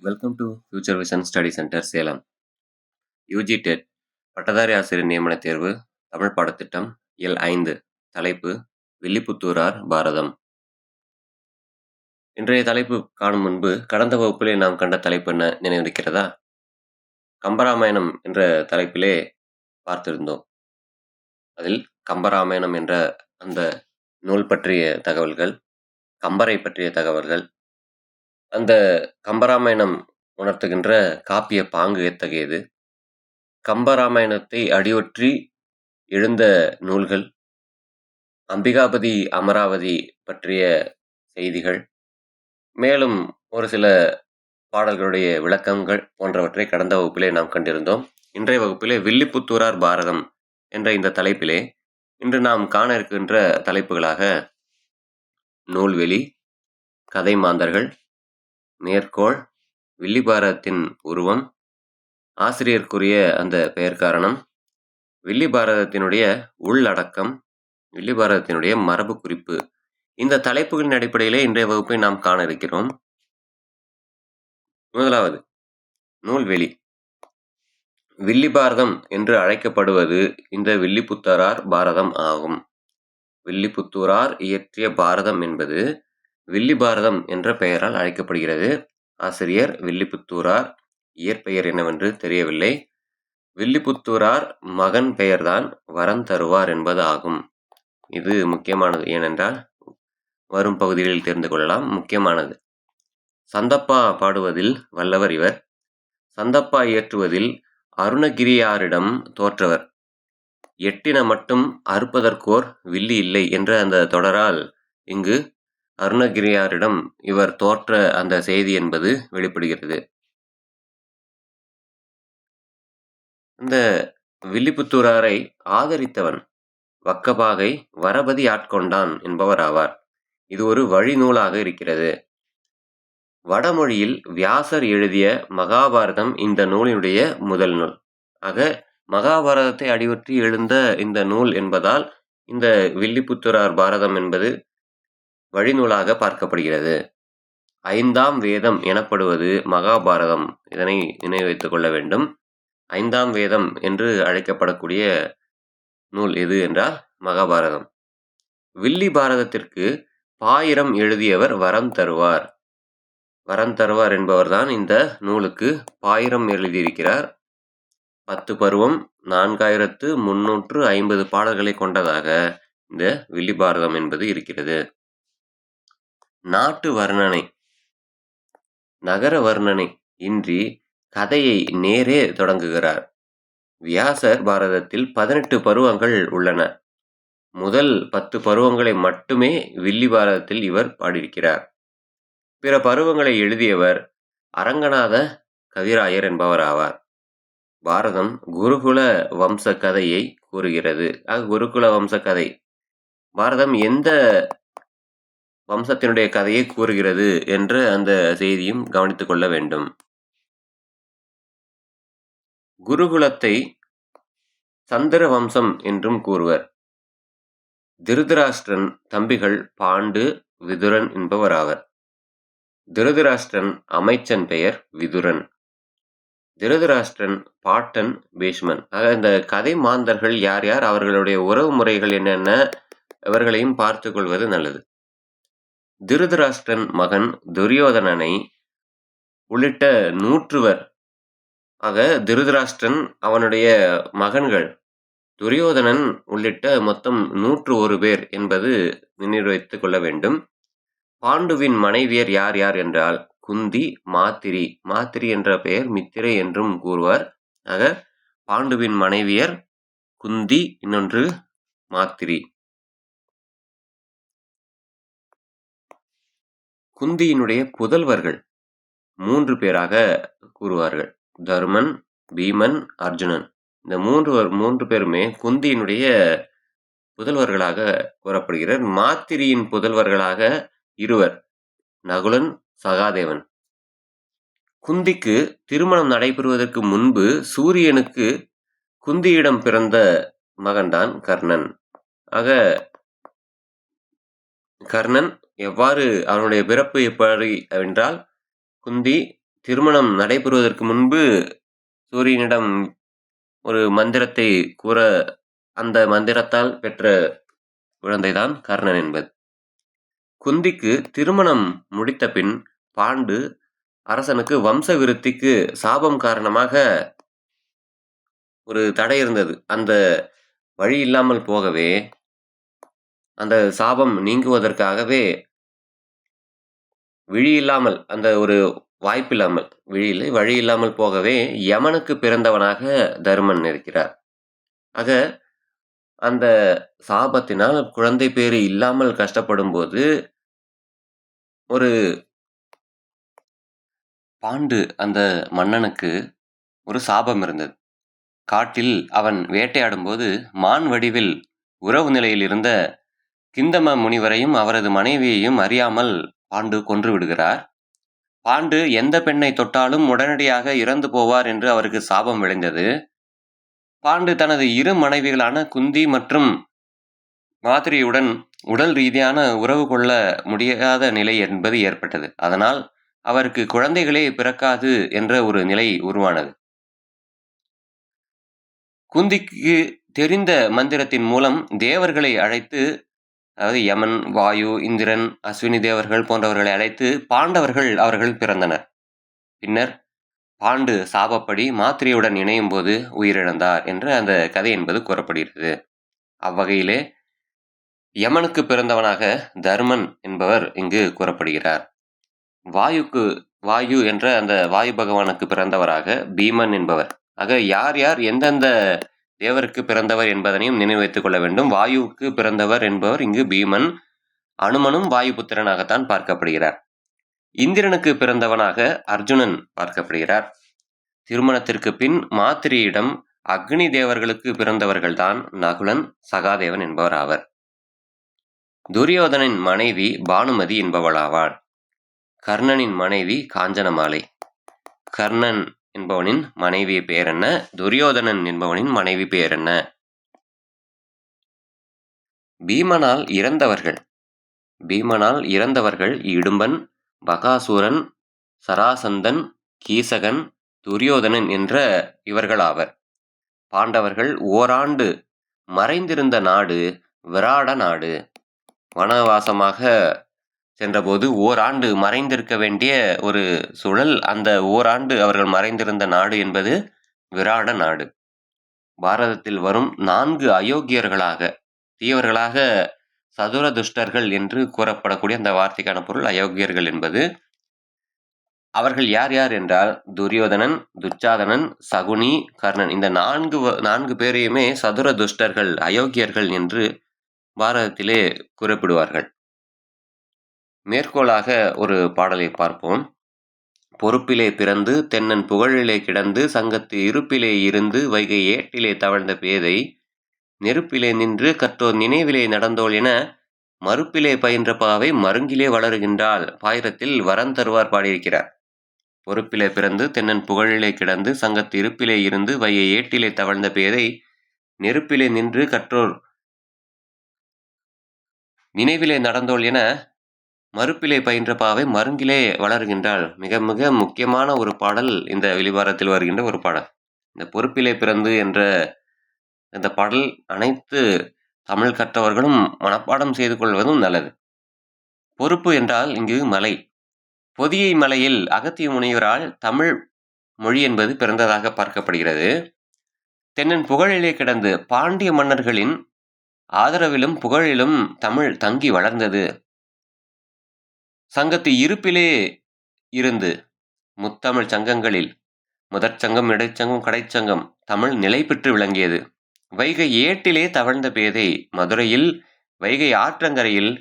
Welcome to future vision study centre Salem. UG dead பட்டதாரி ஆசிரியர் நியமன தேர்வு தமிழ் பாடத்திட்டம் இயல் 5. தலைப்பு வில்லிபுத்தூரார் பாரதம். இன்றைய தலைப்பு காணும் முன்பு கடந்த வகுப்பிலே நாம் கண்ட தலைப்பு என்ன நினைவிருக்கிறதா? கம்பராமாயணம் என்ற தலைப்பிலே பார்த்திருந்தோம். அதில் கம்பராமாயணம் என்ற அந்த நூல் பற்றிய தகவல்கள், கம்பரை பற்றிய தகவல்கள், அந்த கம்பராமாயணம் உணர்த்துகின்ற காப்பிய பாங்கு எத்தகையது, கம்பராமாயணத்தை அடியொற்றி எழுந்த நூல்கள், அம்பிகாபதி அமராவதி பற்றிய செய்திகள், மேலும் ஒரு சில பாடல்களுடைய விளக்கங்கள் போன்றவற்றை கடந்த வகுப்பிலே நாம் கண்டிருந்தோம். இன்றைய வகுப்பிலே வில்லிபுத்தூரார் பாரதம் என்ற இந்த தலைப்பிலே இன்று நாம் காண இருக்கின்ற தலைப்புகளாக நூல்வெளி, கதை மாந்தர்கள், மேற்கோள், வில்லி பாரதத்தின் உருவம், ஆசிரியருக்குரிய அந்த பெயர் காரணம், வில்லி பாரதத்தினுடைய உள்ளடக்கம், வில்லி பாரதத்தினுடைய மரபு குறிப்பு, இந்த தலைப்புகளின் அடிப்படையிலே இன்றைய வகுப்பை நாம் காண இருக்கிறோம். முதலாவது நூல்வெளி. வில்லி பாரதம் என்று அழைக்கப்படுவது இந்த வில்லிபுத்தூரார் பாரதம் ஆகும். வில்லிபுத்தூரார் இயற்றிய பாரதம் என்பது வில்லி பாரதம் என்ற பெயரால் அழைக்கப்படுகிறது. ஆசிரியர் வில்லிபுத்தூரார், இயற்பெயர் என்னவென்று தெரியவில்லை. வில்லிபுத்தூரார் மகன் பெயர்தான் வரம் தருவார் என்பது ஆகும். இது முக்கியமானது. ஏனென்றால் வரும் பகுதிகளில் தெரிந்து கொள்ளலாம். முக்கியமானது. சந்தப்பா பாடுவதில் வல்லவர் இவர். சந்தப்பா இயற்றுவதில் அருணகிரியாரிடம் தோற்றவர். எட்டின மட்டும் அறுப்பதற்கோர் வில்லி இல்லை என்ற அந்த தொடரால் இங்கு அருணகிரியாரிடம் இவர் தோற்ற அந்த செய்தி என்பது வெளிப்படுகிறது. இந்த வில்லிபுத்தூராரை ஆதரித்தவன் வக்கபாகை வரபதி ஆட்கொண்டான் என்பவர் ஆவார். இது ஒரு வழிநூலாக இருக்கிறது. வடமொழியில் வியாசர் எழுதிய மகாபாரதம் இந்த நூலினுடைய முதல் நூல். ஆக மகாபாரதத்தை அடியொற்றி எழுந்த இந்த நூல் என்பதால் இந்த வில்லிபுத்தூரார் பாரதம் என்பது வழிநூலாக பார்க்கப்படுகிறது. 5ஆம் வேதம் எனப்படுவது மகாபாரதம். இதனை நினைவு வைத்துக் கொள்ள வேண்டும். 5ஆம் வேதம் என்று அழைக்கப்படக்கூடிய நூல் எது என்றால் மகாபாரதம். வில்லி பாரதத்திற்கு பாயிரம் எழுதியவர் வரம் தருவார். வரம் தருவார் என்பவர்தான் இந்த நூலுக்கு பாயிரம் எழுதியிருக்கிறார். 10 பருவம், 4350 பாடல்களை கொண்டதாக இந்த வில்லி பாரதம் என்பது இருக்கிறது. நாட்டு வர்ணனை, நகர வர்ணனை இன்றி கதையை நேரே தொடங்குகிறார். வியாசர் பாரதத்தில் 18 பருவங்கள் உள்ளன. முதல் 10 பருவங்களை மட்டுமே வில்லி பாரதத்தில் இவர் பாடியிருக்கிறார். பிற பருவங்களை எழுதியவர் அரங்கநாத கவிராயர் என்பவர் ஆவார். பாரதம் குருகுல வம்ச கதையை கூறுகிறது. குருகுல வம்ச கதை, பாரதம் எந்த வம்சத்தினுடைய கதையை கூறுகிறது என்ற அந்த செய்தியும் கவனித்துக் கொள்ள வேண்டும். குருகுலத்தை சந்திர வம்சம் என்றும் கூறுவர். திருதராஷ்டிரன் தம்பிகள் பாண்டு, விதுரன் என்பவர் ஆவர். திருதராஷ்டிரன் அமைச்சன் பெயர் விதுரன். திருதராஷ்டிரன் பாட்டன் பீஷ்மன். ஆக இந்த கதை மாந்தர்கள் யார் யார், அவர்களுடைய உறவு முறைகள் என்னென்ன, இவர்களையும் பார்த்து கொள்வது நல்லது. திருதராஷ்டிரன் மகன் துரியோதனனை உள்ளிட்ட 100வர். ஆக திருதராஷ்டிரன், அவனுடைய மகன்கள் துரியோதனன் உள்ளிட்ட மொத்தம் 101 பேர் என்பது நினைவு வைத்துக் கொள்ள வேண்டும். பாண்டுவின் மனைவியர் யார் யார் என்றால் குந்தி, மாத்திரி. மாத்திரி என்ற பெயர் மித்திரை என்றும் கூறுவார். ஆக பாண்டுவின் மனைவியர் குந்தி, இன்னொன்று மாத்திரி. குந்தியினுடைய புதல்வர்கள் 3 பேராக கூறுவார்கள். தருமன், பீமன், அர்ஜுனன். இந்த 3 பேருமே குந்தியினுடைய புதல்வர்களாக கூறப்படுகிறார். மாத்திரியின் புதல்வர்களாக 2, நகுலன், சகாதேவன். குந்திக்கு திருமணம் நடைபெறுவதற்கு முன்பு சூரியனுக்கு குந்தியிடம் பிறந்த மகன்தான் கர்ணன். ஆக கர்ணன் எவ்வாறு, அவனுடைய பிறப்பு எப்படி என்றால் குந்தி திருமணம் நடைபெறுவதற்கு முன்பு சூரியனிடம் ஒரு மந்திரத்தை கூற, அந்த மந்திரத்தால் பெற்ற குழந்தைதான் கர்ணன் என்பது. குந்திக்கு திருமணம் முடித்த பின் பாண்டு அரசனுக்கு வம்ச விருத்திக்கு சாபம் காரணமாக ஒரு தடை இருந்தது. அந்த வழி இல்லாமல் போகவே, அந்த சாபம் நீங்குவதற்காகவே விழி இல்லாமல், அந்த ஒரு வாய்ப்பில்லாமல், வழி இல்லாமல் போகவே யமனுக்கு பிறந்தவனாக தருமன் இருக்கிறார். ஆக அந்த சாபத்தினால் குழந்தை பேறு இல்லாமல் கஷ்டப்படும்போது ஒரு பாண்டு அந்த மன்னனுக்கு ஒரு சாபம் இருந்தது. காட்டில் அவன் வேட்டையாடும்போது மான் வடிவில் உறவு நிலையில் இருந்த கிந்தம முனிவரையும் அவரது மனைவியையும் அறியாமல் பாண்டு கொன்று விடுகிறார். பாண்டு எந்த பெண்ணை தொட்டாலும் உடனடியாக இறந்து போவார் என்று அவருக்கு சாபம் விளைந்தது. பாண்டு தனது இரு மனைவிகளான குந்தி மற்றும் மாதிரியுடன் உடல் ரீதியான உறவு கொள்ள முடியாத நிலை என்பது ஏற்பட்டது. அதனால் அவருக்கு குழந்தைகளே பிறக்காது என்ற ஒரு நிலை உருவானது. குந்திக்கு தெரிந்த மந்திரத்தின் மூலம் தேவர்களை அழைத்து, அதாவது யமன், வாயு, இந்திரன், அஸ்வினி தேவர்கள் போன்றவர்களை அழைத்து பாண்டவர்கள் அவர்கள் பிறந்தனர். பின்னர் பாண்டு சாபப்படி மாத்திரையுடன் இணையும் போது உயிரிழந்தார் என்ற அந்த கதை என்பது கூறப்படுகிறது. அவ்வகையிலே யமனுக்கு பிறந்தவனாக தர்மன் என்பவர் இங்கு கூறப்படுகிறார். வாயு என்ற அந்த வாயு பகவானுக்கு பிறந்தவராக பீமன் என்பவர். ஆக யார் யார் எந்தெந்த தேவருக்கு பிறந்தவர் என்பதனையும் நினைவு வைத்துக் கொள்ள வேண்டும். வாயுவுக்கு பிறந்தவர் என்பவர் இங்கு பீமன். அனுமனும் வாயு புத்திரனாகத்தான் பார்க்கப்படுகிறார். இந்திரனுக்கு பிறந்தவனாக அர்ஜுனன் பார்க்கப்படுகிறார். திருமணத்திற்கு பின் மாத்திரியிடம் அக்னி தேவர்களுக்கு பிறந்தவர்கள்தான் நகுலன், சகாதேவன் என்பவர் ஆவர். துரியோதனின் மனைவி பானுமதி என்பவளாவாள். கர்ணனின் மனைவி காஞ்சனமாலை. கர்ணன் என்பவனின் மனைவி பெயர் என்ன? துரியோதனன் என்பவனின் மனைவி பெயர் என்ன? பீமனால் இறந்தவர்கள் இடும்பன், பகாசூரன், சராசந்தன், கீசகன், துரியோதனன் என்ற இவர்களாவர். பாண்டவர்கள் ஓராண்டு மறைந்திருந்த நாடு விராட நாடு. வனவாசமாக சென்றபோது ஓராண்டு மறைந்திருக்க வேண்டிய ஒரு சூழல். அந்த ஓராண்டு அவர்கள் மறைந்திருந்த நாடு என்பது விராட நாடு. பாரதத்தில் வரும் 4 அயோக்கியர்களாக, தீயவர்களாக சதுரதுஷ்டர்கள் என்று கூறப்படக்கூடிய அந்த வார்த்தைக்கான பொருள் அயோக்கியர்கள் என்பது. அவர்கள் யார் யார் என்றால் துரியோதனன், துச்சாதனன், சகுனி, கர்ணன். இந்த 4 பேரையுமே சதுரதுஷ்டர்கள், அயோக்கியர்கள் என்று பாரதத்திலே குறிப்பிடுவார்கள். மேற்கோளாக ஒரு பாடலை பார்ப்போம். பொறுப்பிலே பிறந்து தென்னன் புகழிலே கிடந்து சங்கத்து இருப்பிலே இருந்து வைகை ஏட்டிலே தவழ்ந்த பேதை நெருப்பிலே நின்று கற்றோர் நினைவிலே நடந்தோள் என மறுப்பிலே பயின்ற பாவை மருங்கிலே வளருகின்றாள் பாயிரத்தில் வரம் தருவார் பாடியிருக்கிறார். பொறுப்பிலே பிறந்து தென்னன் புகழிலே கிடந்து சங்கத்து இருப்பிலே இருந்து வைகை ஏட்டிலே தவழ்ந்த பேதை நெருப்பிலே நின்று கற்றோர் நினைவிலே நடந்தோள் என மறுப்பிலே பயின்ற பாவை மருங்கிலே வளர்கின்றாள். மிக மிக முக்கியமான ஒரு பாடல் இந்த வெளிவாரத்தில் வருகின்ற ஒரு பாடல். இந்த பொறுப்பிலே பிறந்து என்ற இந்த பாடல் அனைத்து தமிழ் கற்றவர்களும் மனப்பாடம் செய்து கொள்வதும் நல்லது. பொறுப்பு என்றால் இங்கு மலை. பொதியை மலையில் அகத்திய முனிவரால் தமிழ் மொழி என்பது பிறந்ததாக பார்க்கப்படுகிறது. தென்னன் புகழிலே கிடந்து பாண்டிய மன்னர்களின் ஆதரவிலும் புகழிலும் தமிழ் தங்கி வளர்ந்தது. சங்கத்து இருப்பிலே இருந்து முத்தமிழ் சங்கங்களில் முதற் சங்கம், இடைச்சங்கம், கடைச்சங்கம் தமிழ் நிலை பெற்று விளங்கியது. வைகை ஏட்டிலே தவழ்ந்த பேதை மதுரையில் வைகை ஆற்றங்கரையில்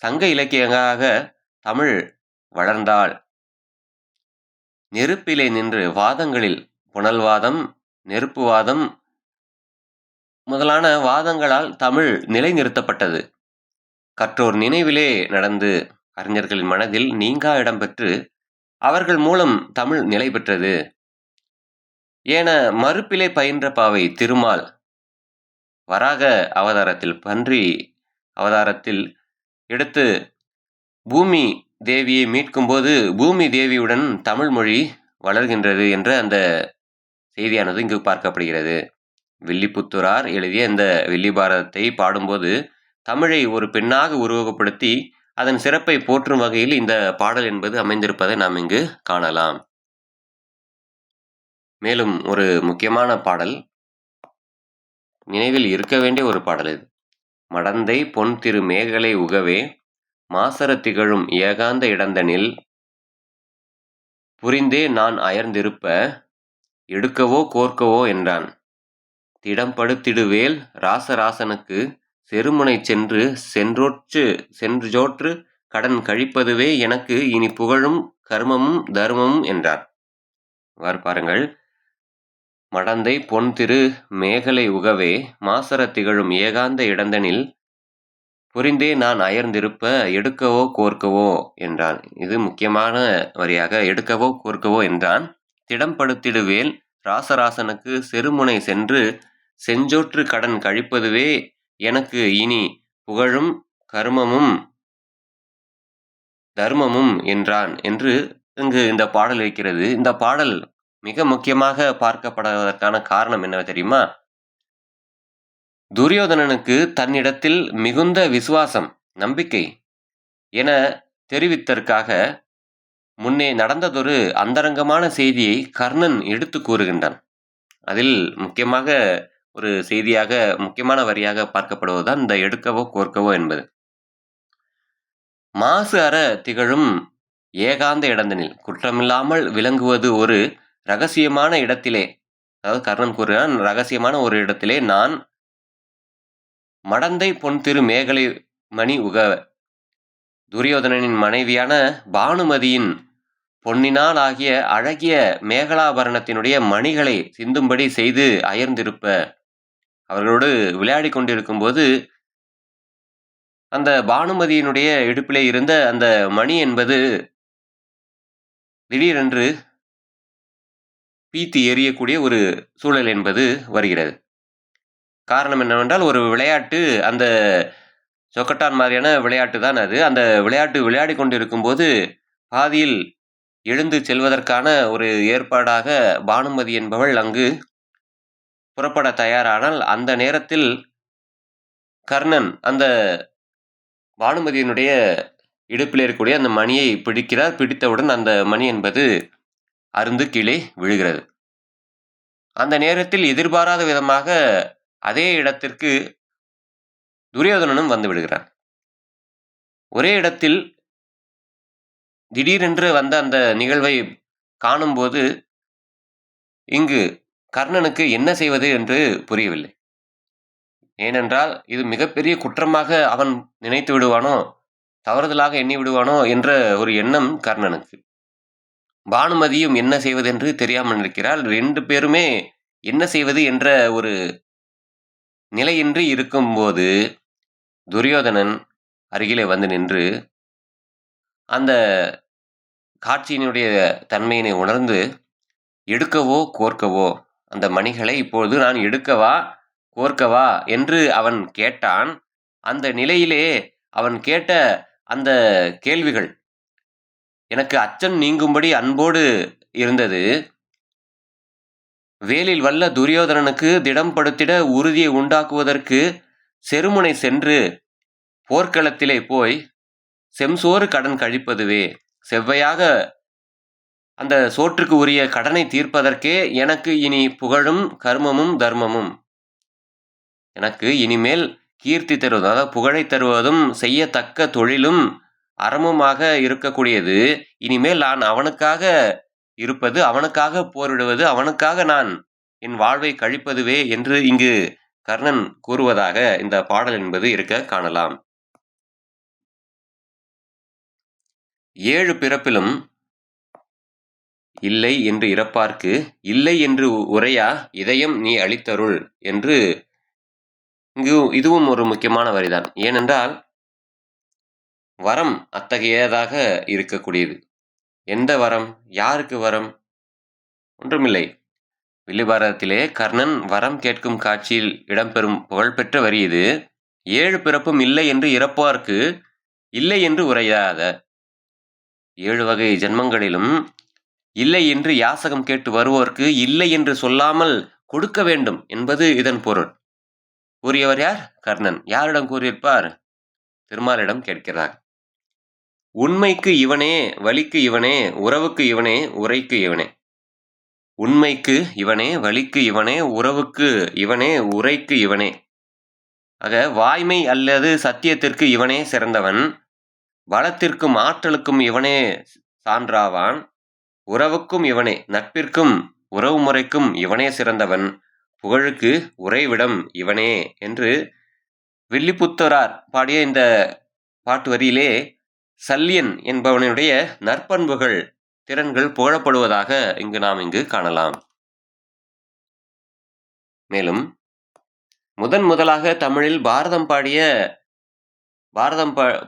சங்க இலக்கியங்களாக தமிழ் வளர்ந்தாள். நெருப்பிலே நின்று வாதங்களில் புனல்வாதம், நெருப்புவாதம் முதலான வாதங்களால் தமிழ் நிலை நிறுத்தப்பட்டது. கற்றோர் நினைவிலே நடந்து அறிஞர்களின் மனதில் நீங்கா இடம் பெற்று அவர்கள் மூலம் தமிழ் நிலை பெற்றது என மறுப்பிலே பயின்ற பாவை திருமால் வராக அவதாரத்தில், பன்றி அவதாரத்தில் எடுத்து பூமி தேவியை மீட்கும் போது பூமி தேவியுடன் தமிழ் மொழி வளர்கின்றது என்ற அந்த செய்தியானது இங்கு பார்க்கப்படுகிறது. வில்லிபுத்தூரார் எழுதிய இந்த வில்லி பாரதத்தை பாடும்போது தமிழை ஒரு பெண்ணாக உருவகப்படுத்தி அதன் சிறப்பை போற்றும் வகையில் இந்த பாடல் என்பது அமைந்திருப்பதை நாம் இங்கு காணலாம். மேலும் ஒரு முக்கியமான பாடல், நினைவில் இருக்க வேண்டிய ஒரு பாடல் இது. மடந்தை பொன் திரு மேகலை உகவே மாசற திகழும் ஏகாந்த இடந்தனில் புரிந்தே நான் அயர்ந்திருப்ப எடுக்கவோ கோர்க்கவோ என்றான். திடம்படுத்திடுவேல் ராசராசனுக்கு செருமுனை சென்றோற்று கடன் கழிப்பதுவே எனக்கு இனி புகழும் கர்மமும் தர்மமும் என்றார். பாருங்கள், மடந்தை பொன் திரு மேகலை உகவே மாசற திகழும் ஏகாந்த இடந்தனில் புரிந்தே நான் அயர்ந்திருப்ப எடுக்கவோ கோர்க்கவோ என்றான். இது முக்கியமான வரியாக, எடுக்கவோ கோர்க்கவோ என்றான். திடம்படுத்திடுவேல் ராசராசனுக்கு செருமுனை செஞ்சோற்று கடன் கழிப்பதுவே எனக்கு இனி புகழும் கர்மமும் தர்மமும் என்றான் என்று இங்கு இந்த பாடல் இருக்கிறது. இந்த பாடல் மிக முக்கியமாக பார்க்கப்படுவதற்கான காரணம் என்ன தெரியுமா? துரியோதனனுக்கு தன்னிடத்தில் மிகுந்த விசுவாசம், நம்பிக்கை என தெரிவித்தற்காக முன்னே நடந்ததொரு அந்தரங்கமான செய்தியை கர்ணன் எடுத்து கூறுகின்றான். அதில் முக்கியமாக ஒரு செய்தியாக, முக்கியமான வரியாக பார்க்கப்படுவதுதான் இந்த எடுக்கவோ கோர்க்கவோ என்பது. மாசு அற திகழும் ஏகாந்த இடந்தனில், குற்றமில்லாமல் விளங்குவது ஒரு ரகசியமான இடத்திலே, அதாவது கர்ணன் கூறுகிறான், ரகசியமான ஒரு இடத்திலே நான் மடந்தை பொன் திரு மேகலை மணி உக, துரியோதனனின் மனைவியான பானுமதியின் பொன்னினால் ஆகிய அழகிய மேகலாபரணத்தினுடைய மணிகளை சிந்தும்படி செய்து அயர்ந்திருப்ப, அவர்களோடு விளையாடி கொண்டிருக்கும் போது அந்த பானுமதியினுடைய இடுப்பிலே இருந்த அந்த மணி என்பது திடீரென்று பீத்து எரியக்கூடிய ஒரு சூழல் என்பது வருகிறது. காரணம் என்னவென்றால், ஒரு விளையாட்டு, அந்த சொக்கட்டான் மாதிரியான விளையாட்டு தான் அது. அந்த விளையாட்டு விளையாடி கொண்டிருக்கும் போது பாதியில் எழுந்து செல்வதற்கான ஒரு ஏற்பாடாக பானுமதி என்பவள் அங்கு புறப்பட தயாரானால், அந்த நேரத்தில் கர்ணன் அந்த பானுமதியினுடைய இடுப்பில் இருக்கக்கூடிய அந்த மணியை பிடிக்கிறார். பிடித்தவுடன் அந்த மணி என்பது அருந்து கீழே விழுகிறது. அந்த நேரத்தில் எதிர்பாராத விதமாக அதே இடத்திற்கு துரியோதனனும் வந்து விடுகிறான். ஒரே இடத்தில் திடீரென்று வந்த அந்த நிகழ்வை காணும்போது இங்கு கர்ணனுக்கு என்ன செய்வது என்று புரியவில்லை. ஏனென்றால் இது மிகப்பெரிய குற்றமாக அவன் நினைத்து விடுவானோ, தவறுதலாக எண்ணி விடுவானோ என்ற ஒரு எண்ணம் கர்ணனுக்கு. பானுமதியும் என்ன செய்வது என்று தெரியாமல் இருக்கிறாள். 2 பேருமே என்ன செய்வது என்ற ஒரு நிலையின்றி இருக்கும்போது துரியோதனன் அருகிலே வந்து நின்று அந்த காட்சியினுடைய தன்மையினை உணர்ந்து, எடுக்கவோ கோர்க்கவோ, அந்த மணிகளை இப்போது நான் எடுக்கவா கோர்க்கவா என்று அவன் கேட்டான். அந்த நிலையிலே அவன் கேட்ட அந்த கேள்விகள் எனக்கு அச்சம் நீங்கும்படி அன்போடு இருந்தது. வேலில் வல்ல துரியோதனனுக்கு திடம் படுத்திட உறுதியை உண்டாக்குவதற்கு செருமுனை சென்று போர்க்களத்திலே போய் செம்சோறு கடன் கழிப்பதுவே, செவ்வையாக அந்த சோற்றுக்கு உரிய கடனை தீர்ப்பதற்கே எனக்கு இனி புகழும் கர்மமும் தர்மமும், எனக்கு இனிமேல் கீர்த்தி தருவது, அதாவது புகழை தருவதும் செய்யத்தக்க தொழிலும் அறமுமாக இருக்கக்கூடியது. இனிமேல் நான் அவனுக்காக இருப்பது, அவனுக்காக போரிடுவது, அவனுக்காக நான் என் வாழ்வை கழிப்பதுவே என்று இங்கு கர்ணன் கூறுவதாக இந்த பாடல் என்பது இருக்க காணலாம். 7 பிறப்பிலும் இல்லை என்று இறப்பார்க்கு இல்லை என்று உரையா இதயம் நீ அளித்தருள் என்று இங்கு இதுவும் ஒரு முக்கியமான வரிதான். ஏனென்றால் வரம் அத்தகையதாக இருக்கக்கூடியது. எந்த வரம்? யாருக்கு வரம்? ஒன்றுமில்லை. வில்லிபாரதத்திலே கர்ணன் வரம் கேட்கும் காட்சியில் இடம்பெறும் புகழ்பெற்ற வரி இது. 7 பிறப்பும் இல்லை என்று இறப்பார்க்கு இல்லை என்று உரையாத, 7 வகை ஜென்மங்களிலும் இல்லை என்று யாசகம் கேட்டு வருவோருக்கு இல்லை என்று சொல்லாமல் கொடுக்க வேண்டும் என்பது இதன் பொருள். கூறியவர் யார்? கர்ணன். யாரிடம் கூறியிருப்பார்? திருமாலிடம் கேட்கிறார். உண்மைக்கு இவனே, வலிக்கு இவனே, உறவுக்கு இவனே, உரைக்கு இவனே. உண்மைக்கு இவனே, வலிக்கு இவனே, உறவுக்கு இவனே, உரைக்கு இவனே. ஆக வாய்மை அல்லது சத்தியத்திற்கு இவனே சிறந்தவன், பலத்திற்கும் ஆற்றலுக்கும் இவனே சான்றாவான், உறவுக்கும் இவனே, நட்பிற்கும் உறவு முறைக்கும் இவனே சிறந்தவன், புகழுக்கு உறைவிடம் இவனே என்று வில்லிபுத்தரார் பாடிய இந்த பாட்டு வரியிலே சல்லியன் என்பவனுடைய நற்பண்புகள், திறன்கள் புகழப்படுவதாக நாம் இங்கு காணலாம். மேலும் முதலாக தமிழில் பாரதம்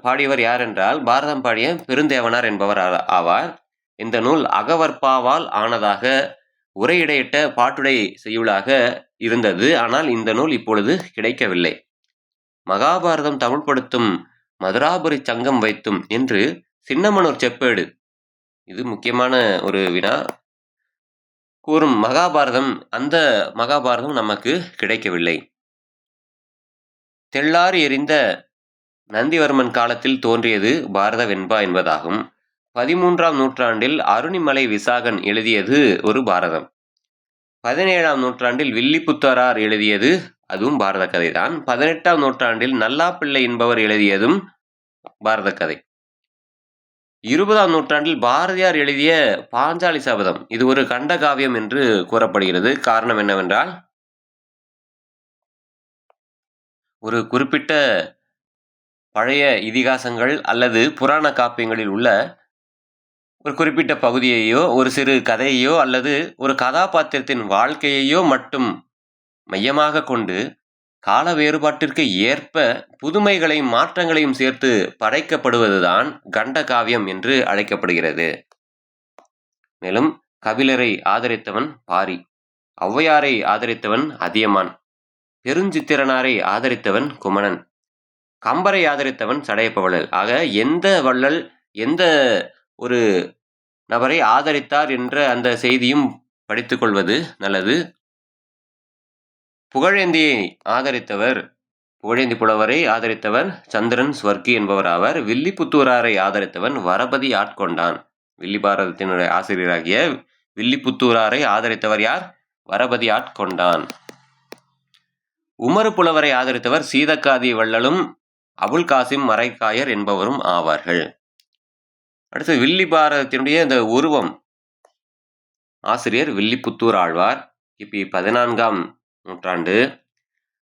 பாடியவர் யார் என்றால் பாரதம் பாடிய பெருந்தேவனார் என்பவர் ஆவார். இந்த நூல் அகவற்பாவால் ஆனதாக உரையிடையிட்ட பாட்டுடை செய்யுளாக இருந்தது. ஆனால் இந்த நூல் இப்பொழுது கிடைக்கவில்லை. மகாபாரதம் தமிழ்படுத்தும் மதுராபுரி சங்கம் வைத்தும் என்று சின்னமனூர் செப்பேடு, இது முக்கியமான ஒரு வினா, கூறும் மகாபாரதம், அந்த மகாபாரதம் நமக்கு கிடைக்கவில்லை. தெள்ளாறு எரிந்த நந்திவர்மன் காலத்தில் தோன்றியது பாரத வெண்பா என்பதாகும். 13ஆம் நூற்றாண்டில் அருணிமலை விசாகன் எழுதியது ஒரு பாரதம். 17ஆம் நூற்றாண்டில் வில்லிபுத்தரார் எழுதியது அதுவும் பாரத கதைதான். 18ஆம் நூற்றாண்டில் நல்லாப்பிள்ளை என்பவர் எழுதியதும் பாரத கதை. 20ஆம் நூற்றாண்டில் பாரதியார் எழுதிய பாஞ்சாலி சபதம், இது ஒரு கண்டகாவியம் என்று கூறப்படுகிறது. காரணம் என்னவென்றால், ஒரு குறிப்பிட்ட பழைய இதிகாசங்கள் அல்லது புராண காப்பியங்களில் உள்ள ஒரு குறிப்பிட்ட பகுதியையோ, ஒரு சிறு கதையையோ அல்லது ஒரு கதாபாத்திரத்தின் வாழ்க்கையையோ மட்டும் மையமாக கொண்டு கால வேறுபாட்டிற்கு ஏற்ப புதுமைகளையும் மாற்றங்களையும் சேர்த்து படைக்கப்படுவதுதான் கண்டகாவியம் என்று அழைக்கப்படுகிறது. மேலும் கபிலரை ஆதரித்தவன் பாரி, ஔவையாரை ஆதரித்தவன் அதியமான், பெருஞ்சித்திரனாரை ஆதரித்தவன் குமணன், கம்பரை ஆதரித்தவன் சடையப்பவள்ளல். ஆக எந்த வள்ளல் எந்த ஒரு நபரை ஆதரித்தார் என்ற அந்த செய்தியும் படித்துக் கொள்வது நல்லது. புகழேந்தியை ஆதரித்தவர், புகழேந்தி புலவரை ஆதரித்தவர் சந்திரன் ஸ்வர்க்கி என்பவர் ஆவர். வில்லிபுத்தூராரை ஆதரித்தவன் வரபதி ஆட்கொண்டான். வில்லி பாரதத்தினுடைய ஆசிரியராகிய வில்லிபுத்தூராரை ஆதரித்தவர் யார்? வரபதி ஆட்கொண்டான். உமறு புலவரை ஆதரித்தவர் சீதக்காதி வள்ளலும் அபுல் காசிம் மரைக்காயர் என்பவரும் ஆவார்கள். அடுத்து வில்லி பாரதத்தினுடைய இந்த உருவம், ஆசிரியர் வில்லிபுத்தூர் ஆழ்வார், கிபி 14ஆம் நூற்றாண்டு,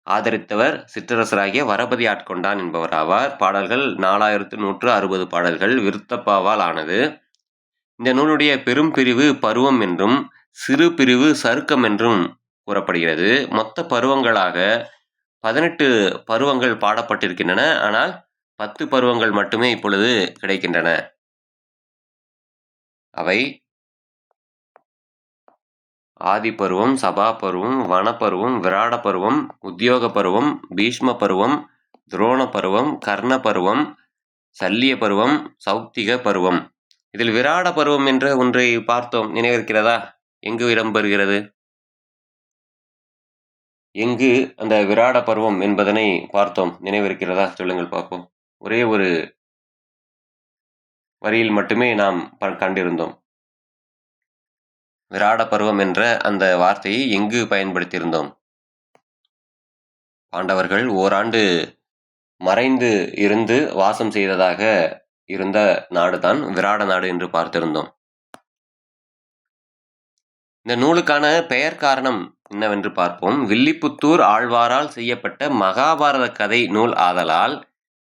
ஆதரித்தவர் சிற்றரசராகிய வரபதி ஆட்கொண்டான் என்பவர் ஆவார். பாடல்கள் 4160 பாடல்கள், விருத்தப்பாவால் ஆனது. இந்த நூலுடைய பெரும் பிரிவு பருவம் என்றும் சிறு பிரிவு சருக்கம் என்றும் கூறப்படுகிறது. மொத்த பருவங்களாக 18 பருவங்கள் பாடப்பட்டிருக்கின்றன. ஆனால் 10 பருவங்கள் மட்டுமே இப்பொழுது கிடைக்கின்றன. அவை ஆதி பருவம், சபா பருவம், வனப்பருவம், விராட பருவம், உத்தியோக பருவம், பீஷ்ம பருவம், துரோண பருவம், கர்ண பருவம், சல்லிய பருவம், சௌத்திக பருவம். இதில் விராட பருவம் என்ற ஒன்றை பார்த்தோம், நினைவிருக்கிறதா? எங்கு இடம்பெறுகிறது? எங்கு அந்த விராட பருவம் என்பதனை பார்த்தோம், நினைவிருக்கிறதா? சொல்லுங்கள் பார்ப்போம். ஒரே ஒரு வரியில் மட்டுமே நாம் கண்டிருந்தோம். விராட பருவம் என்ற அந்த வார்த்தையை எங்கு பயன்படுத்தியிருந்தோம்? பாண்டவர்கள் ஓராண்டு மறைந்து இருந்து வாசம் செய்ததாக இருந்த நாடுதான் விராட நாடு என்று பார்த்திருந்தோம். இந்த நூலுக்கான பெயர் காரணம் என்னவென்று பார்ப்போம். வில்லிபுத்தூர் ஆழ்வாரால் செய்யப்பட்ட மகாபாரத கதை நூல் ஆதலால்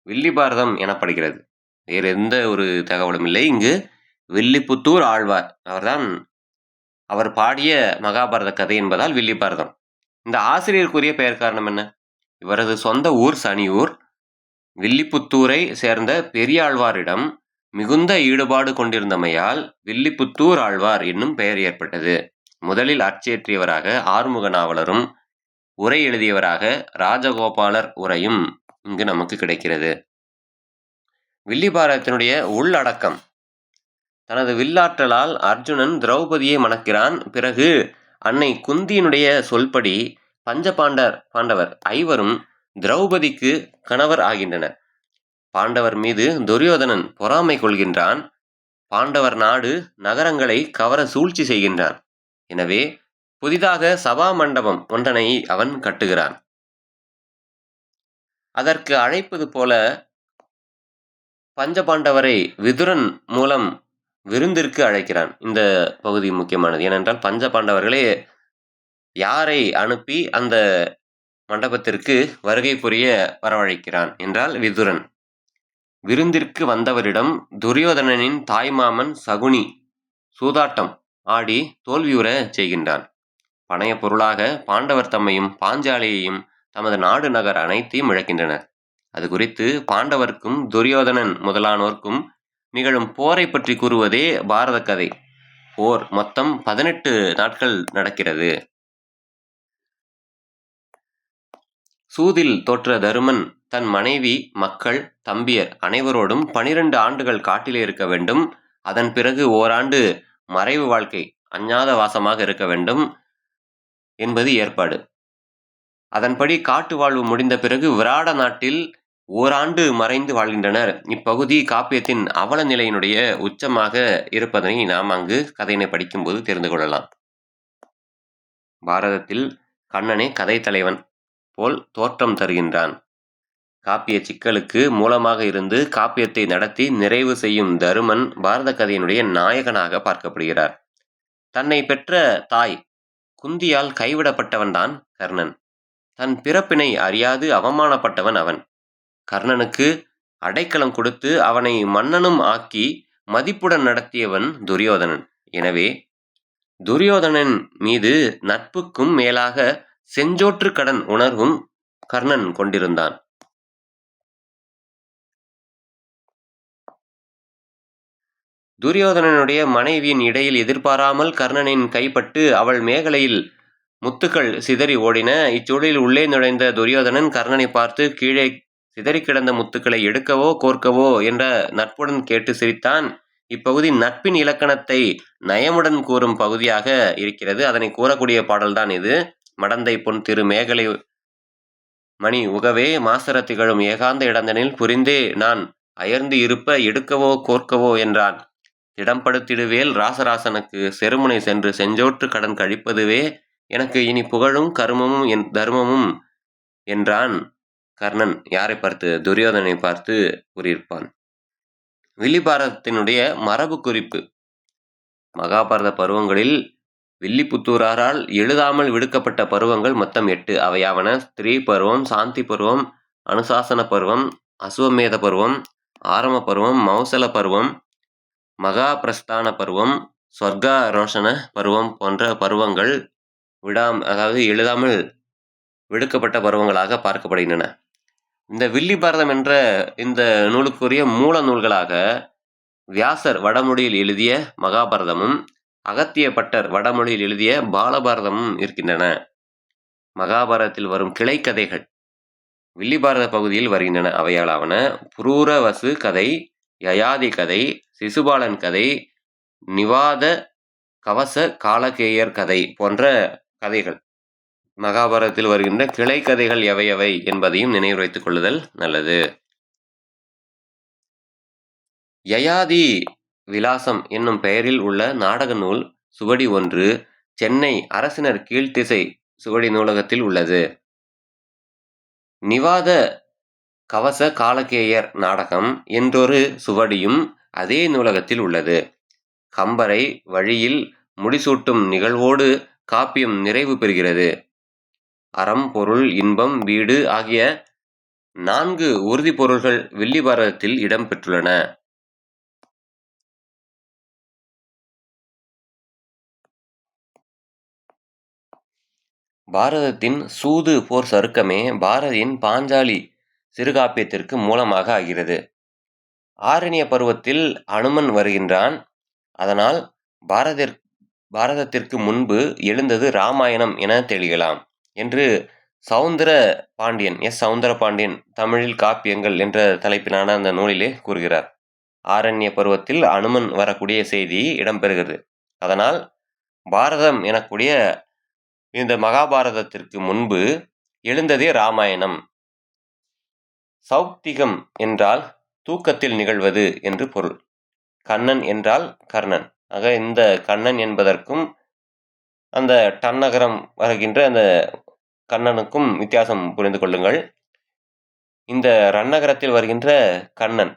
வில்லி பாரதம் எனப்படுகிறது. வேறு எந்த ஒரு தகவலும் இல்லை. இங்கு வில்லிபுத்தூர் ஆழ்வார் அவர்தான், அவர் பாடிய மகாபாரத கதை என்பதால் வில்லி பாரதம். இந்த ஆசிரியருக்குரிய பெயர் காரணம் என்ன? இவரது சொந்த ஊர் சனியூர். வில்லிபுத்தூரை சேர்ந்த பெரியாழ்வாரிடம் மிகுந்த ஈடுபாடு கொண்டிருந்தமையால் வில்லிபுத்தூர் ஆழ்வார் என்னும் பெயர் ஏற்பட்டது. முதலில் அச்சேற்றியவராக ஆறுமுக நாவலரும், உரை எழுதியவராக ராஜகோபாலர் உரையும் இங்கு நமக்கு கிடைக்கிறது. வில்லி பாரதத்தினுடைய உள்ளடக்கம், தனது வில்லாற்றலால் அர்ஜுனன் திரௌபதியை மணக்கிறான். பிறகு அன்னை குந்தியினுடைய சொல்படி பாண்டவர் ஐவரும் திரௌபதிக்கு கணவர் ஆகின்றனர். பாண்டவர் மீது துரியோதனன் பொறாமை கொள்கின்றான். பாண்டவர் நாடு நகரங்களை கவர சூழ்ச்சி செய்கின்றான். எனவே புதிதாக சபா மண்டபம் ஒன்றனை அவன் கட்டுகிறான். அதற்கு அழைப்பது போல பஞ்சபாண்டவரை விதுரன் மூலம் விருந்திற்கு அழைக்கிறான். இந்த பகுதி முக்கியமானது. ஏனென்றால் பஞ்சபாண்டவர்களே யாரை அனுப்பி அந்த மண்டபத்திற்கு வருகை புரிய வரவழைக்கிறான் என்றால் விதுரன். விருந்திற்கு வந்தவரிடம் துரியோதனனின் தாய்மாமன் சகுனி சூதாட்டம் ஆடி தோல்வியுற செய்கின்றான். பணைய பொருளாக பாண்டவர் தம்மையும் பாஞ்சாலியையும் தமது நாடு நகர் அனைத்தையும் இழக்கின்றனர். அது குறித்து பாண்டவர்க்கும் துரியோதனன் முதலானோர்க்கும் நிகழும் போரை பற்றி கூறுவதே பாரத கதை. போர் மொத்தம் 18 நாட்கள் நடக்கிறது. சூதில் தோற்ற தருமன் தன் மனைவி, மக்கள், தம்பியர் அனைவரோடும் 12 ஆண்டுகள் காட்டிலே இருக்க வேண்டும். அதன் பிறகு ஓராண்டு மறைவு வாழ்க்கை, அஞ்ஞாத வாசமாக இருக்க வேண்டும் என்பது ஏற்பாடு. அதன்படி காட்டு வாழ்வு முடிந்த பிறகு விராட நாட்டில் ஓராண்டு மறைந்து வாழ்கின்றனர். இப்பகுதி காப்பியத்தின் அவல நிலையினுடைய உச்சமாக இருப்பதனை நாம் அங்கு கதையினை படிக்கும்போது தெரிந்து கொள்ளலாம். பாரதத்தில் கண்ணனே கதை தலைவன் போல் தோற்றம் தருகின்றான். காப்பிய சிக்கலுக்கு மூலமாக இருந்து காப்பியத்தை நடத்தி நிறைவு செய்யும் தருமன் பாரத கதையினுடைய நாயகனாக பார்க்கப்படுகிறார். தன்னை பெற்ற தாய் குந்தியால் கைவிடப்பட்டவன்தான் கர்ணன். தன் பிறப்பினை அறியாது அவமானப்பட்டவன் அவன். கர்ணனுக்கு அடைக்கலம் கொடுத்து அவனை மன்னனும் ஆக்கி மதிப்புடன் நடத்தியவன் துரியோதனன். எனவே துரியோதனன் மீது நட்புக்கும் மேலாக செஞ்சோற்று கடன் உணர்வும் கர்ணன் கொண்டிருந்தான். துரியோதனனுடைய மனைவியின் இடையில் எதிர்பாராமல் கர்ணனின் கைப்பட்டு அவள் மேகலையில் முத்துக்கள் சிதறி ஓடின. இச்சூழலில் உள்ளே நுழைந்த துரியோதனன் கர்ணனை பார்த்து கீழே சிதறி கிடந்த முத்துக்களை எடுக்கவோ கோர்க்கவோ என்ற நட்புடன் கேட்டு சிரித்தான். இப்பகுதி நட்பின் இலக்கணத்தை நயமுடன் கூறும் பகுதியாக இருக்கிறது. அதனை கூறக்கூடிய பாடல்தான் இது. மடந்தை பொன் திரு மேகலை மணி உகவே மாசர திகழும் ஏகாந்த இடந்தனில் புரிந்தே நான் அயர்ந்து இருப்ப எடுக்கவோ கோர்க்கவோ என்றான். திடம்படுத்திடுவேல் ராசராசனுக்கு செருமுனை சென்று செஞ்சோற்று கடன் கழிப்பதுவே எனக்கு இனி புகழும் கருமமும் என் தர்மமும் என்றான் கர்ணன். யாரை பார்த்து? துரியோதனை பார்த்து கூறியிருப்பான். வில்லிபாரதத்தினுடைய மரபு குறிப்பு. மகாபாரத பருவங்களில் வில்லிபுத்தூராரால் எழுதாமல் விடுக்கப்பட்ட பருவங்கள் மொத்தம் 8. அவையாவன ஸ்திரீ பருவம், சாந்தி பருவம், அனுசாசன பருவம், அசுவமேத பருவம், ஆரம பருவம், மௌசல பருவம், மகாபிரஸ்தான பருவம், ஸ்வர்காரோஷண பருவம் போன்ற பருவங்கள் எழுதாமல் விடுக்கப்பட்ட பருவங்களாக பார்க்கப்படுகின்றன. இந்த வில்லிபாரதம் என்ற இந்த நூலுக்குரிய மூல நூல்களாக வியாசர் வடமொழியில் எழுதிய மகாபாரதமும் அகத்திய பட்டர் வடமொழியில் எழுதிய பாலபாரதமும் இருக்கின்றன. மகாபாரதத்தில் வரும் கிளைக்கதைகள் வில்லிபாரத பகுதியில் வருகின்றன. அவையாளாவன புரூரவசு கதை, யயாதி கதை, சிசுபாலன் கதை, நிவாத கவச காலகேயர் கதை போன்ற கதைகள் மகாபாரதத்தில் வருகின்ற கிளை கதைகள் எவை என்பதையும் நினைவு வைத்துக் கொள்ளுதல் நல்லது. யயாதி விலாசம் என்னும் பெயரில் உள்ள நாடக நூல் சுவடி 1 சென்னை அரசினர் கீழ்த்திசை சுவடி நூலகத்தில் உள்ளது. நிவாத கவச காலகேயர் நாடகம் என்றொரு சுவடியும் அதே நூலகத்தில் உள்ளது. கம்பரை வழியில் முடிசூட்டும் நிகழ்வோடு காப்பியம் நிறைவு பெறுகிறது. அறம், பொருள், இன்பம், வீடு ஆகிய 4 உறுதி பொருள்கள் வில்லிபாரதத்தில் இடம் பெற்றுள்ளன. பாரதத்தின் சூது போர் சருக்கமே பாரதியின் பாஞ்சாலி சிறுகாப்பியத்திற்கு மூலமாக ஆகிறது. ஆரண்ய பருவத்தில் அனுமன் வருகின்றான். அதனால் பாரதத்திற்கு முன்பு எழுந்தது இராமாயணம் என தெளியலாம் என்று சௌந்தர பாண்டியன் தமிழில் காப்பியங்கள் என்ற தலைப்பிலான அந்த நூலிலே கூறுகிறார். ஆரண்ய பருவத்தில் அனுமன் வரக்கூடிய செய்தி இடம்பெறுகிறது. அதனால் பாரதம் எனக்கூடிய இந்த மகாபாரதத்திற்கு முன்பு எழுந்ததே ராமாயணம். சௌப்திகம் என்றால் தூக்கத்தில் நிகழ்வது என்று பொருள். கண்ணன் என்றால் கர்ணன். ஆக இந்த கண்ணன் என்பதற்கும் அந்த டன்னகரம் வருகின்ற அந்த கண்ணனுக்கும் வித்தியாசம் புரிந்து கொள்ளுங்கள். இந்த ரன்னகரத்தில் வருகின்ற கண்ணன்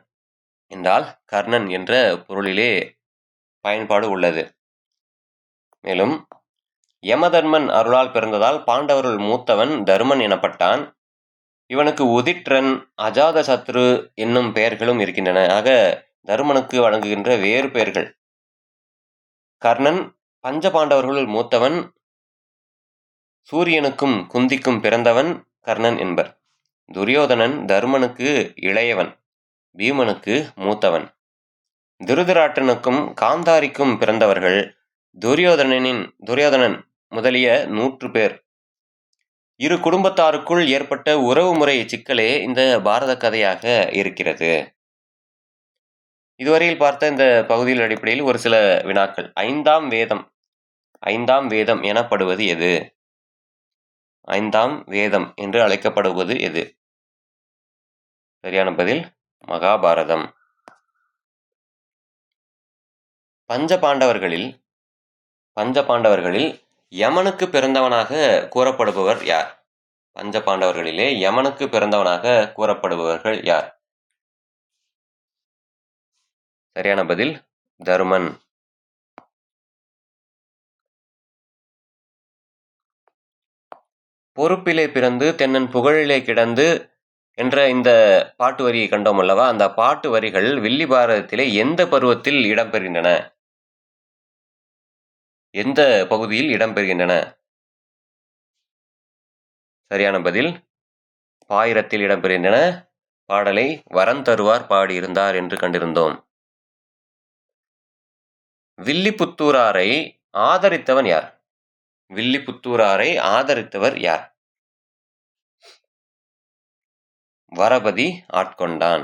என்றால் கர்ணன் என்ற பொருளிலே பயன்பாடு உள்ளது. மேலும் யமதர்மன் அருளால் பிறந்ததால் பாண்டவருள் மூத்தவன் தருமன் எனப்பட்டான். இவனுக்கு உதிட்ரன், அஜாதசத்ரு என்னும் பெயர்களும் இருக்கின்றன. ஆக தருமனுக்கு வழங்குகின்ற வேறு பெயர்கள். கர்ணன் பஞ்சபாண்டவர்களுள் மூத்தவன், சூரியனுக்கும் குந்திக்கும் பிறந்தவன் கர்ணன் என்பர். துரியோதனன் தருமனுக்கு இளையவன், பீமனுக்கு மூத்தவன். திருதராட்டனுக்கும் காந்தாரிக்கும் பிறந்தவர்கள் துரியோதனன் முதலிய 100 பேர். இரு குடும்பத்தாருக்குள் ஏற்பட்ட உறவு முறை சிக்கலே இந்த பாரத கதையாக இருக்கிறது. இதுவரையில் பார்த்த இந்த பகுதியில் அடிப்படையில் ஒரு சில வினாக்கள். 5ஆம் வேதம் எனப்படுவது எது? 5ஆம் வேதம் என்று அழைக்கப்படுவது எது? சரியான பதில் மகாபாரதம். பஞ்சபாண்டவர்களில் யமனுக்கு பிறந்தவனாக கூறப்படுபவர் யார்? பஞ்சபாண்டவர்களிலே யமனுக்கு பிறந்தவனாக கூறப்படுபவர்கள் யார்? சரியான பதில் தருமன். பொறுப்பிலே பிறந்து தென்னன் புகழிலே கிடந்து என்ற இந்த பாட்டு வரியை கண்டோம் அல்லவா? அந்த பாட்டு வரிகள் வில்லி பாரதத்திலே எந்த பருவத்தில் இடம்பெறுகின்றன? எந்த பகுதியில் இடம்பெறுகின்றன? சரியான பதில் பாயிரத்தில் இடம்பெறுகின்றன. பாடலை வரந்தருவார் பாடியிருந்தார் என்று கண்டிருந்தோம். வில்லிபுத்தூராரை ஆதரித்தவன் யார்? வில்லிபுத்தூராரை ஆதரித்தவர் யார்? வரபதி ஆட்கொண்டான்.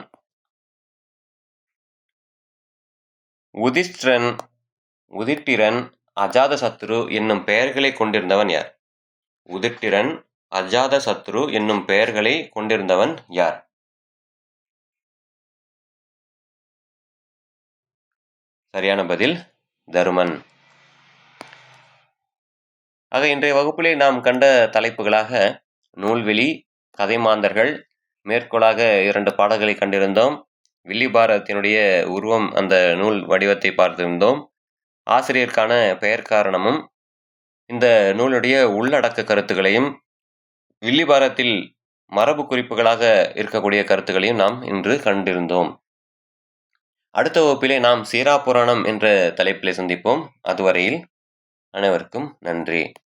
உதிட்டிரன், அஜாதசத்ரு என்னும் பெயர்களை கொண்டிருந்தவன் யார்? உதிட்டிரன், அஜாதசத்ரு என்னும் பெயர்களை கொண்டிருந்தவன் யார்? சரியான பதில் தருமன். ஆக இன்றைய வகுப்பிலே நாம் கண்ட தலைப்புகளாக நூல்வெளி, கதைமாந்தர்கள், மேற்கோளாக 2 பாடல்களை கண்டிருந்தோம். வில்லி பாரதத்தினுடைய உருவம், அந்த நூல் வடிவத்தை பார்த்திருந்தோம். ஆசிரியருக்கான பெயர் காரணமும் இந்த நூலுடைய உள்ளடக்க கருத்துக்களையும் வில்லி பாரதத்தில் மரபு குறிப்புகளாக இருக்கக்கூடிய கருத்துக்களையும் நாம் இன்று கண்டிருந்தோம். அடுத்த வகுப்பிலே நாம் சீரா புராணம் என்ற தலைப்பிலே சந்திப்போம். அதுவரையில் அனைவருக்கும் நன்றி.